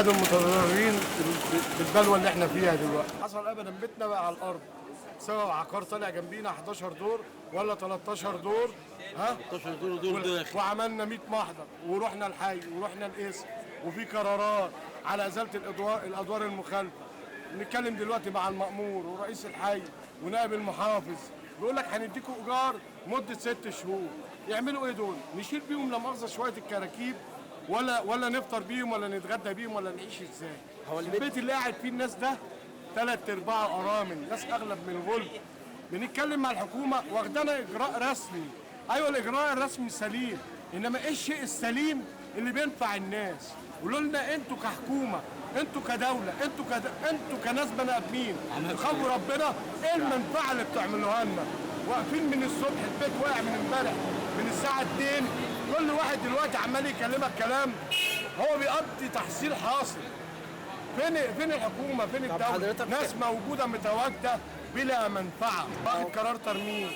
اسعد المتضررين بالبلوه اللي احنا فيها دلوقتي. حصل ابدا بيتنا بقى على الارض سواء عقار طالع جنبينا 11 دور ولا 13 دور. 13 دور داخل، وعملنا 100 محضر ورحنا الحي ورحنا القسم وفي قرارات على ازاله الادوار المخالفه. نتكلم دلوقتي مع المأمور ورئيس الحي ونائب المحافظ بيقول لك هنديكوا ايجار مده 6 شهور. يعملوا ايه دول؟ نشيل بيهم لا مؤاخذه شويه الكراكيب ولا نفطر بيهم ولا نتغدى بيهم ولا نعيش ازاي؟ هو البيت اللي قاعد فيه الناس ده 3/4 ارامل، ناس اغلب من الغلب. بنتكلم مع الحكومه واخدانا اجراء رسمي. ايوه الاجراء الرسمي سليم، انما ايه الشيء السليم اللي بينفع الناس؟ قولوا لنا انتوا كحكومه، انتوا كدوله، انتوا كناس بني ادمين تخافوا ربنا، ايه المنفعه اللي بتعملوها لنا؟ واقفين من الصبح، البيت واقع من امبارح من الساعه 2. كل واحد دلوقتي عمال يكلمك كلام هو بيقضي تحصيل حاصل. فين الحكومه؟ فين الدوله؟ ناس موجوده متواجده بلا منفعه. واخد قرار ترميم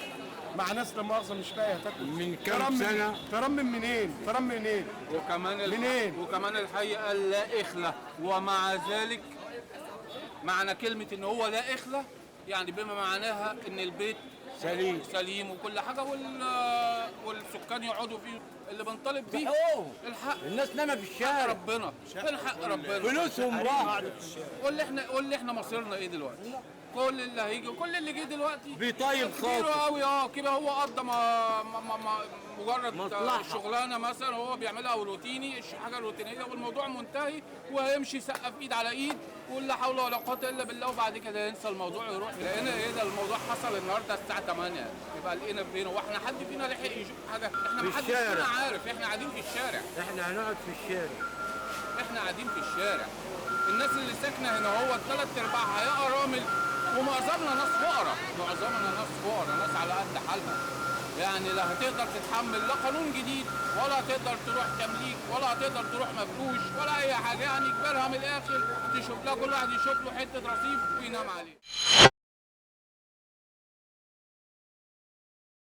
مع ناس لا مؤاخذه مش لاقيه تاكل. من كام سنه ترمم منين؟ ترمم منين؟ وكمان الحي قال لا اخلة، ومع ذلك معنى كلمة ان هو لا اخلة يعني بما معناها ان البيت سليم وكل حاجة والسكان يقعدوا فيه. اللي بنطالب بيه الحق. الناس نامت في الشارع، ربنا فين حق ربنا؟ فلوسهم راحت. قول لي احنا مصيرنا ايه دلوقتي؟ كل اللي هيجي وكل اللي جه دلوقتي بيطيب كبير خاطر قوي. كده هو قضى مجرد شغلانه مثلا هو بيعملها روتيني، حاجه روتينيه والموضوع منتهي، وهيمشي يسقف ايد على ايد ولا حول ولا قوه الا بالله، وبعد كده ينسى الموضوع يروح. لقينا ايه ده؟ الموضوع حصل النهارده الساعه 8 يبقى لقينا فين؟ واحنا حد فينا لحق يشوف حاجه؟ احنا ما حدش فينا عارف، احنا قاعدين في الشارع. احنا هنقعد في الشارع، احنا قاعدين في الشارع. الناس اللي ساكنه هنا هو 3/4 هي ارامل، ومعظمنا ناس فقراء، ناس على قد حالها. يعني لا هتقدر تتحمل لا قانون جديد ولا هتقدر تروح تمليك ولا هتقدر تروح مفروش ولا اي حاجه. يعني اجبارها من الاخر تشوف لها، كل واحد يشوف له حته رصيف وينام عليه.